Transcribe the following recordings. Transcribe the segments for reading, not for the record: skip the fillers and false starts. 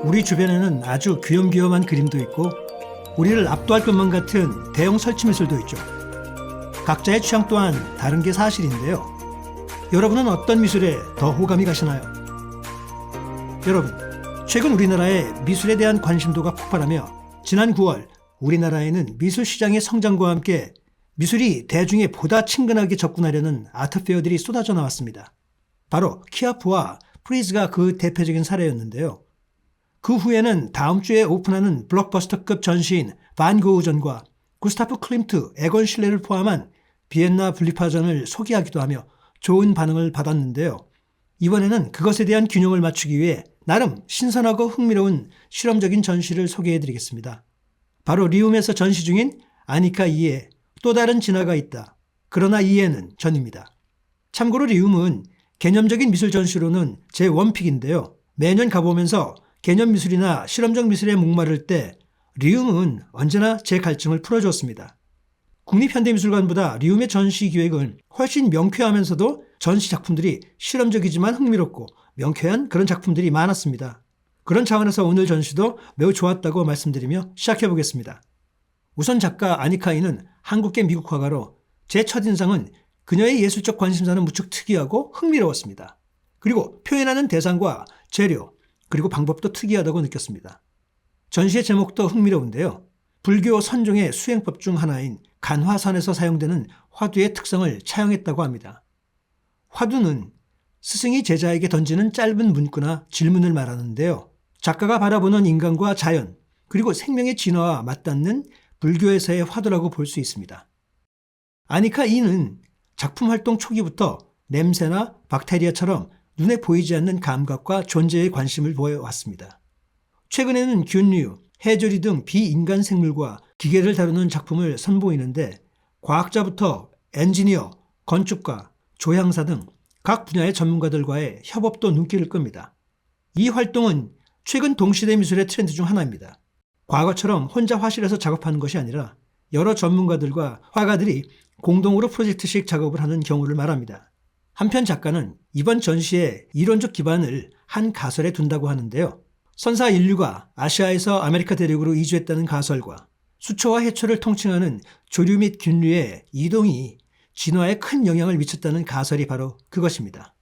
우리 주변에는 아주 귀염귀염한 그림도 있고 우리를 압도할 것만 같은 대형 설치미술도 있죠. 각자의 취향 또한 다른 게 사실인데요. 여러분은 어떤 미술에 더 호감이 가시나요? 여러분, 최근 우리나라의 미술에 대한 관심도가 폭발하며 지난 9월 우리나라에는 미술 시장의 성장과 함께 미술이 대중에 보다 친근하게 접근하려는 아트페어들이 쏟아져 나왔습니다. 바로 키아프와 프리즈가 그 대표적인 사례였는데요. 그 후에는 다음 주에 오픈하는 블록버스터급 전시인 반 고흐전과 구스타프 클림트, 에건 실레를 포함한 비엔나 분리파전을 소개하기도 하며 좋은 반응을 받았는데요. 이번에는 그것에 대한 균형을 맞추기 위해 나름 신선하고 흥미로운 실험적인 전시를 소개해드리겠습니다. 바로 리움에서 전시 중인 아니카 이의 또 다른 진화가 있다. 그러나 이해는 전입니다. 참고로 리움은 개념적인 미술 전시로는 제 원픽인데요. 매년 가보면서 개념 미술이나 실험적 미술에 목마를 때 리움은 언제나 제 갈증을 풀어주었습니다. 국립현대미술관보다 리움의 전시 기획은 훨씬 명쾌하면서도 전시 작품들이 실험적이지만 흥미롭고 명쾌한 그런 작품들이 많았습니다. 그런 차원에서 오늘 전시도 매우 좋았다고 말씀드리며 시작해보겠습니다. 우선 작가 아니카 이는 한국계 미국 화가로 제 첫인상은 그녀의 예술적 관심사는 무척 특이하고 흥미로웠습니다. 그리고 표현하는 대상과 재료, 그리고 방법도 특이하다고 느꼈습니다. 전시의 제목도 흥미로운데요. 불교 선종의 수행법 중 하나인 간화산에서 사용되는 화두의 특성을 차용했다고 합니다. 화두는 스승이 제자에게 던지는 짧은 문구나 질문을 말하는데요. 작가가 바라보는 인간과 자연, 그리고 생명의 진화와 맞닿는 불교에서의 화두라고 볼 수 있습니다. 아니카 이는 작품 활동 초기부터 냄새나 박테리아처럼 눈에 보이지 않는 감각과 존재에 관심을 보여왔습니다. 최근에는 균류, 해조리 등 비인간 생물과 기계를 다루는 작품을 선보이는데 과학자부터 엔지니어, 건축가, 조향사 등 각 분야의 전문가들과의 협업도 눈길을 끕니다. 이 활동은 최근 동시대 미술의 트렌드 중 하나입니다. 과거처럼 혼자 화실에서 작업하는 것이 아니라 여러 전문가들과 화가들이 공동으로 프로젝트식 작업을 하는 경우를 말합니다. 한편 작가는 이번 전시의 이론적 기반을 한 가설에 둔다고 하는데요. 선사 인류가 아시아에서 아메리카 대륙으로 이주했다는 가설과 수초와 해초를 통칭하는 조류 및 균류의 이동이 진화에 큰 영향을 미쳤다는 가설이 바로 그것입니다.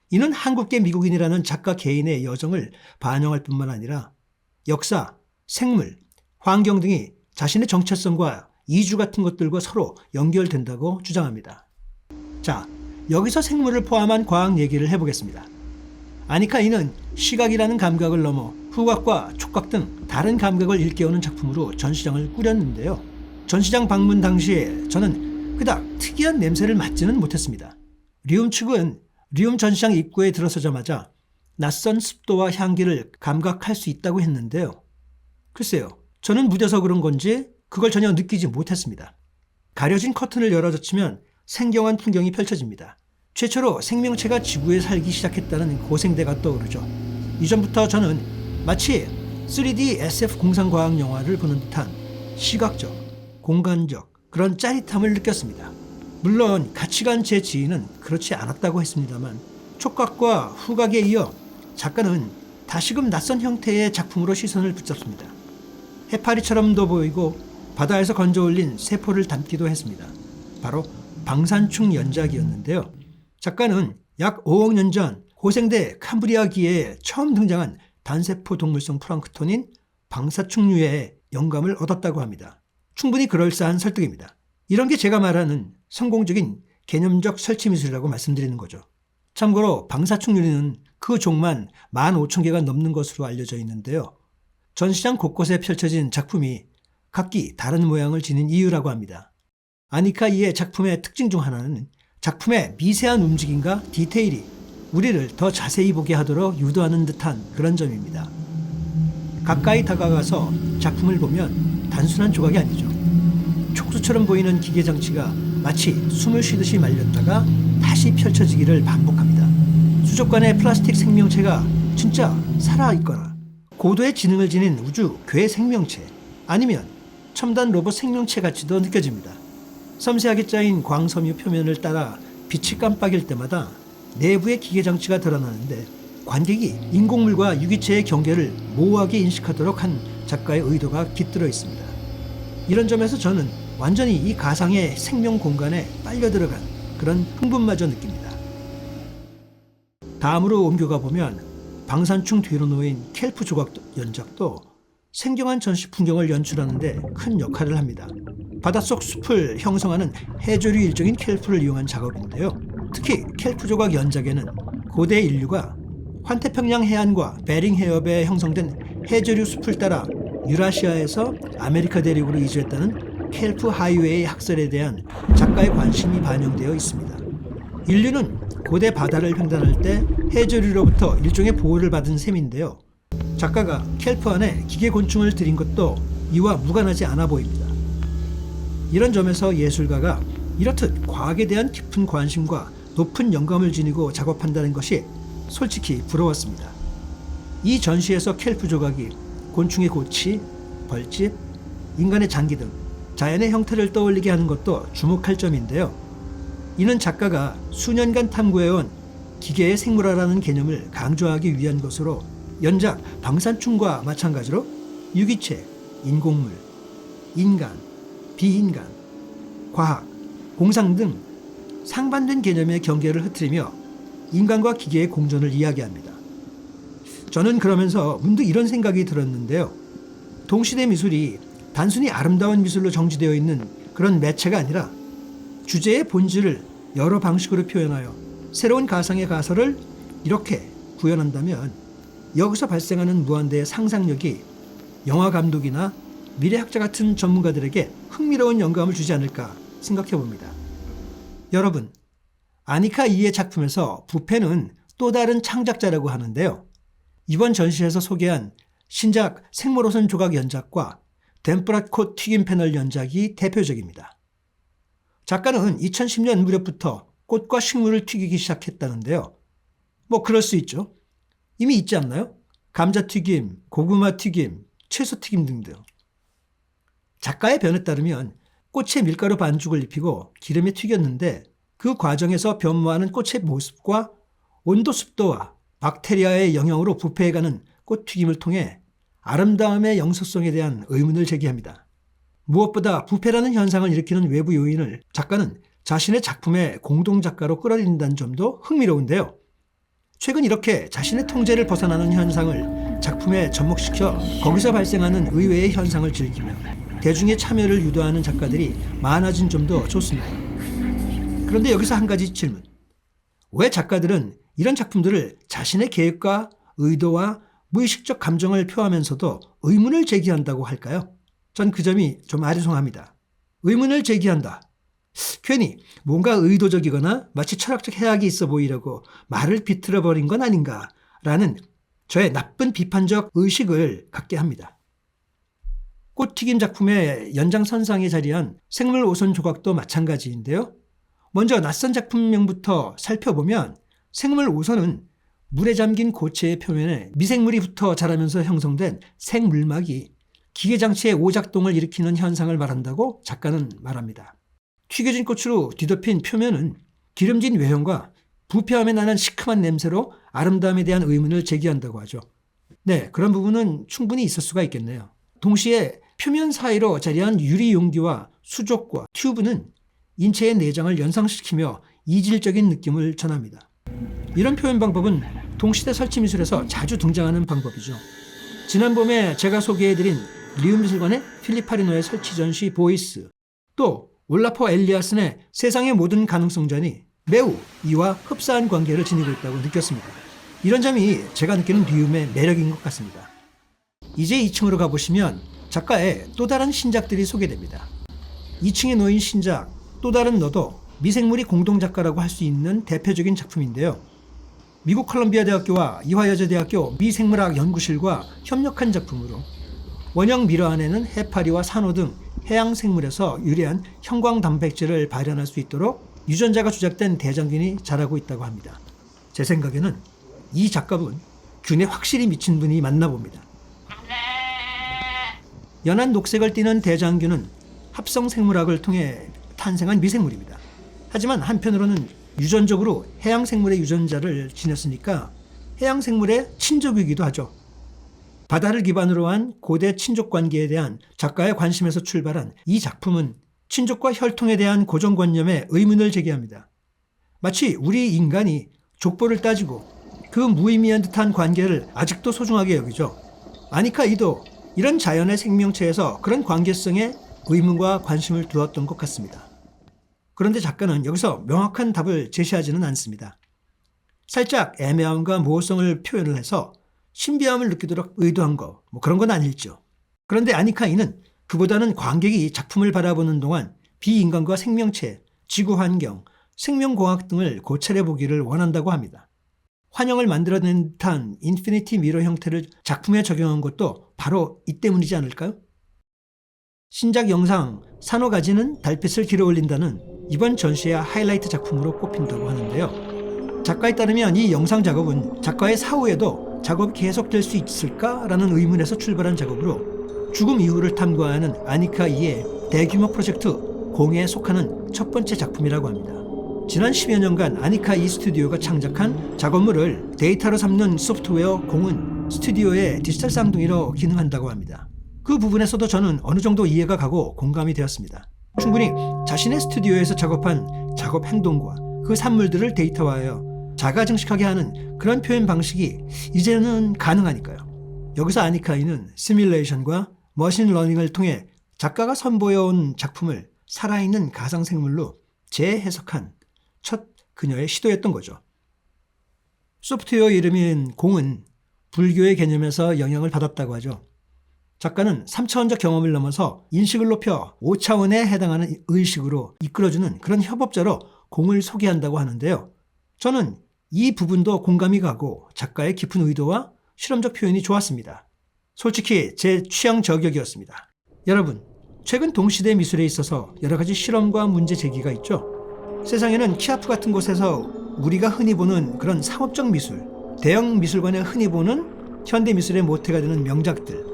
이는 한국계 미국인이라는 작가 개인의 여정을 반영할 뿐만 아니라 역사, 생물, 환경 등이 자신의 정체성과 이주 같은 것들과 서로 연결된다고 주장합니다. 자, 여기서 생물을 포함한 과학 얘기를 해보겠습니다. 아니카 이는 시각이라는 감각을 넘어 후각과 촉각 등 다른 감각을 일깨우는 작품으로 전시장을 꾸렸는데요. 전시장 방문 당시에 저는 그닥 특이한 냄새를 맡지는 못했습니다. 리움 측은 리움 전시장 입구에 들어서자마자 낯선 습도와 향기를 감각할 수 있다고 했는데요. 글쎄요, 저는 무뎌서 그런 건지 그걸 전혀 느끼지 못했습니다. 가려진 커튼을 열어젖히면 생경한 풍경이 펼쳐집니다. 최초로 생명체가 지구에 살기 시작했다는 고생대가 떠오르죠. 이전부터 저는 마치 3D SF 공상과학 영화를 보는 듯한 시각적, 공간적 그런 짜릿함을 느꼈습니다. 물론 같이 간 제 지인은 그렇지 않았다고 했습니다만 촉각과 후각에 이어 작가는 다시금 낯선 형태의 작품으로 시선을 붙잡습니다. 해파리처럼도 보이고 바다에서 건져올린 세포를 담기도 했습니다. 바로 방산충 연작이었는데요. 작가는 약 5억 년 전 고생대 캄브리아기에 처음 등장한 단세포 동물성 플랑크톤인 방사충류에 영감을 얻었다고 합니다. 충분히 그럴싸한 설득입니다. 이런 게 제가 말하는 성공적인 개념적 설치미술이라고 말씀드리는 거죠. 참고로 방사충류는 그 종만 15,000개가 넘는 것으로 알려져 있는데요. 전시장 곳곳에 펼쳐진 작품이 각기 다른 모양을 지닌 이유라고 합니다. 아니카 이의 작품의 특징 중 하나는 작품의 미세한 움직임과 디테일이 우리를 더 자세히 보게 하도록 유도하는 듯한 그런 점입니다. 가까이 다가가서 작품을 보면 단순한 조각이 아니죠. 촉수처럼 보이는 기계 장치가 마치 숨을 쉬듯이 말렸다가 다시 펼쳐지기를 반복합니다. 수족관의 플라스틱 생명체가 진짜 살아있거나 고도의 지능을 지닌 우주 괴 생명체 아니면 첨단 로봇 생명체 같이도 느껴집니다. 섬세하게 짜인 광섬유 표면을 따라 빛이 깜빡일 때마다 내부의 기계 장치가 드러나는데 관객이 인공물과 유기체의 경계를 모호하게 인식하도록 한 작가의 의도가 깃들어 있습니다. 이런 점에서 저는 완전히 이 가상의 생명 공간에 빨려 들어간 그런 흥분마저 느낍니다. 다음으로 옮겨가 보면 방산충 뒤로 놓인 켈프 조각 연작도 생경한 전시 풍경을 연출하는 데 큰 역할을 합니다. 바닷속 숲을 형성하는 해조류 일종인 켈프를 이용한 작업인데요. 특히 켈프 조각 연작에는 고대 인류가 환태평양 해안과 베링 해협에 형성된 해조류 숲을 따라 유라시아에서 아메리카 대륙으로 이주했다는 켈프 하이웨이 학설에 대한 작가의 관심이 반영되어 있습니다. 인류는 고대 바다를 횡단할 때 해조류로부터 일종의 보호를 받은 셈인데요. 작가가 켈프 안에 기계곤충을 들인 것도 이와 무관하지 않아 보입니다. 이런 점에서 예술가가 이렇듯 과학에 대한 깊은 관심과 높은 영감을 지니고 작업한다는 것이 솔직히 부러웠습니다. 이 전시에서 켈프 조각이 곤충의 고치, 벌집, 인간의 장기 등 자연의 형태를 떠올리게 하는 것도 주목할 점인데요. 이는 작가가 수년간 탐구해온 기계의 생물화라는 개념을 강조하기 위한 것으로 연작 방산충과 마찬가지로 유기체, 인공물, 인간, 비인간, 과학, 공상 등 상반된 개념의 경계를 흐트리며 인간과 기계의 공존을 이야기합니다. 저는 그러면서 문득 이런 생각이 들었는데요. 동시대 미술이 단순히 아름다운 미술로 정지되어 있는 그런 매체가 아니라 주제의 본질을 여러 방식으로 표현하여 새로운 가상의 가설을 이렇게 구현한다면 여기서 발생하는 무한대의 상상력이 영화 감독이나 미래학자 같은 전문가들에게 흥미로운 영감을 주지 않을까 생각해 봅니다. 여러분, 아니카 이의 작품에서 부패는 또 다른 창작자라고 하는데요. 이번 전시에서 소개한 신작 생물호선 조각 연작과 덴뿌라코 튀김 패널 연작이 대표적입니다. 작가는 2010년 무렵부터 꽃과 식물을 튀기기 시작했다는데요. 뭐 그럴 수 있죠. 이미 있지 않나요? 감자튀김, 고구마튀김, 채소튀김 등등. 작가의 변에 따르면 꽃에 밀가루 반죽을 입히고 기름에 튀겼는데 그 과정에서 변모하는 꽃의 모습과 온도 습도와 박테리아의 영향으로 부패해가는 꽃튀김을 통해 아름다움의 영속성에 대한 의문을 제기합니다. 무엇보다 부패라는 현상을 일으키는 외부 요인을 작가는 자신의 작품의 공동작가로 끌어들인다는 점도 흥미로운데요. 최근 이렇게 자신의 통제를 벗어나는 현상을 작품에 접목시켜 거기서 발생하는 의외의 현상을 즐기며 대중의 참여를 유도하는 작가들이 많아진 점도 좋습니다. 그런데 여기서 한 가지 질문. 왜 작가들은 이런 작품들을 자신의 계획과 의도와 무의식적 감정을 표하면서도 의문을 제기한다고 할까요? 전 그 점이 좀 아리송합니다. 의문을 제기한다. 괜히 뭔가 의도적이거나 마치 철학적 해악이 있어 보이려고 말을 비틀어버린 건 아닌가라는 저의 나쁜 비판적 의식을 갖게 합니다. 꽃튀김 작품의 연장선상에 자리한 생물 오선 조각도 마찬가지인데요. 먼저 낯선 작품명부터 살펴보면 생물 오선은 물에 잠긴 고체의 표면에 미생물이 붙어 자라면서 형성된 생물막이 기계장치의 오작동을 일으키는 현상을 말한다고 작가는 말합니다. 튀겨진 꽃으로 뒤덮인 표면은 기름진 외형과 부패함에 나는 시큼한 냄새로 아름다움에 대한 의문을 제기한다고 하죠. 네, 그런 부분은 충분히 있을 수가 있겠네요. 동시에 표면 사이로 자리한 유리 용기와 수족과 튜브는 인체의 내장을 연상시키며 이질적인 느낌을 전합니다. 이런 표현 방법은 동시대 설치 미술에서 자주 등장하는 방법이죠. 지난 봄에 제가 소개해드린 리움미술관의 필리파리노의 설치 전시 보이스, 또 올라퍼 엘리아슨의 세상의 모든 가능성전이 매우 이와 흡사한 관계를 지니고 있다고 느꼈습니다. 이런 점이 제가 느끼는 리움의 매력인 것 같습니다. 이제 2층으로 가보시면 작가의 또 다른 신작들이 소개됩니다. 2층에 놓인 신작 또 다른 너도 미생물이 공동작가라고 할 수 있는 대표적인 작품인데요. 미국 컬럼비아 대학교와 이화여자대학교 미생물학 연구실과 협력한 작품으로 원형 미러 안에는 해파리와 산호 등 해양 생물에서 유래한 형광 단백질을 발현할 수 있도록 유전자가 조작된 대장균이 자라고 있다고 합니다. 제 생각에는 이 작가분 균에 확실히 미친 분이 맞나 봅니다. 연한 녹색을 띠는 대장균은 합성 생물학을 통해 탄생한 미생물입니다. 하지만 한편으로는 유전적으로 해양 생물의 유전자를 지녔으니까 해양 생물의 친족이기도 하죠. 바다를 기반으로 한 고대 친족 관계에 대한 작가의 관심에서 출발한 이 작품은 친족과 혈통에 대한 고정관념에 의문을 제기합니다. 마치 우리 인간이 족보를 따지고 그 무의미한 듯한 관계를 아직도 소중하게 여기죠. 아니카 이도 이런 자연의 생명체에서 그런 관계성에 의문과 관심을 두었던 것 같습니다. 그런데 작가는 여기서 명확한 답을 제시하지는 않습니다. 살짝 애매함과 모호성을 표현을 해서 신비함을 느끼도록 의도한 그런 건 아닐죠. 그런데 아니카 이는 그보다는 관객이 작품을 바라보는 동안 비인간과 생명체, 지구환경, 생명공학 등을 고찰해 보기를 원한다고 합니다. 환영을 만들어낸 듯한 인피니티 미러 형태를 작품에 적용한 것도 바로 이 때문이지 않을까요? 신작 영상 산호가지는 달빛을 길어올린다는 이번 전시의 하이라이트 작품으로 꼽힌다고 하는데요. 작가에 따르면 이 영상 작업은 작가의 사후에도 작업이 계속될 수 있을까라는 의문에서 출발한 작업으로 죽음 이후를 탐구하는 아니카 이의 대규모 프로젝트 공에 속하는 첫 번째 작품이라고 합니다. 지난 10여 년간 아니카 이 스튜디오가 창작한 작업물을 데이터로 삼는 소프트웨어 공은 스튜디오의 디지털 쌍둥이로 기능한다고 합니다. 그 부분에서도 저는 어느 정도 이해가 가고 공감이 되었습니다. 충분히 자신의 스튜디오에서 작업한 작업 행동과 그 산물들을 데이터화하여 자가 증식하게 하는 그런 표현 방식이 이제는 가능하니까요. 여기서 아니카이는 시뮬레이션과 머신러닝을 통해 작가가 선보여온 작품을 살아있는 가상생물로 재해석한 첫 그녀의 시도였던 거죠. 소프트웨어 이름인 공은 불교의 개념에서 영향을 받았다고 하죠. 작가는 3차원적 경험을 넘어서 인식을 높여 5차원에 해당하는 의식으로 이끌어주는 그런 협업자로 공을 소개한다고 하는데요. 저는 이 부분도 공감이 가고 작가의 깊은 의도와 실험적 표현이 좋았습니다. 솔직히 제 취향 저격이었습니다. 여러분, 최근 동시대 미술에 있어서 여러 가지 실험과 문제 제기가 있죠. 세상에는 키아프 같은 곳에서 우리가 흔히 보는 그런 상업적 미술, 대형 미술관에 흔히 보는 현대미술의 모태가 되는 명작들,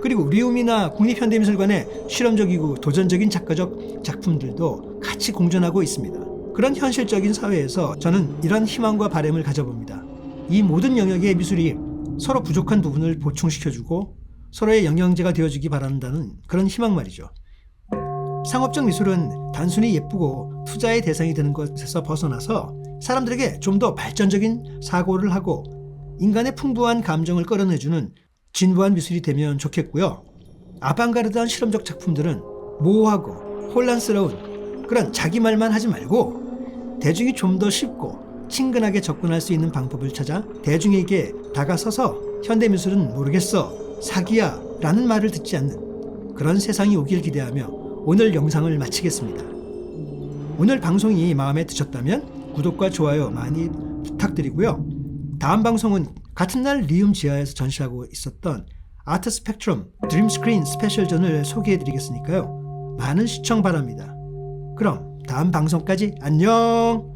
그리고 리움이나 국립현대미술관의 실험적이고 도전적인 작가적 작품들도 같이 공존하고 있습니다. 그런 현실적인 사회에서 저는 이런 희망과 바람을 가져봅니다. 이 모든 영역의 미술이 서로 부족한 부분을 보충시켜주고 서로의 영양제가 되어주기 바란다는 그런 희망 말이죠. 상업적 미술은 단순히 예쁘고 투자의 대상이 되는 것에서 벗어나서 사람들에게 좀 더 발전적인 사고를 하고 인간의 풍부한 감정을 끌어내주는 진부한 미술이 되면 좋겠고요. 아방가르드한 실험적 작품들은 모호하고 혼란스러운 그런 자기 말만 하지 말고 대중이 좀 더 쉽고 친근하게 접근할 수 있는 방법을 찾아 대중에게 다가서서 현대미술은 모르겠어, 사기야 라는 말을 듣지 않는 그런 세상이 오길 기대하며 오늘 영상을 마치겠습니다. 오늘 방송이 마음에 드셨다면 구독과 좋아요 많이 부탁드리고요. 다음 방송은 같은 날 리움 지하에서 전시하고 있었던 아트 스펙트럼 드림 스크린 스페셜전을 소개해드리겠으니까요. 많은 시청 바랍니다. 그럼 다음 방송까지 안녕!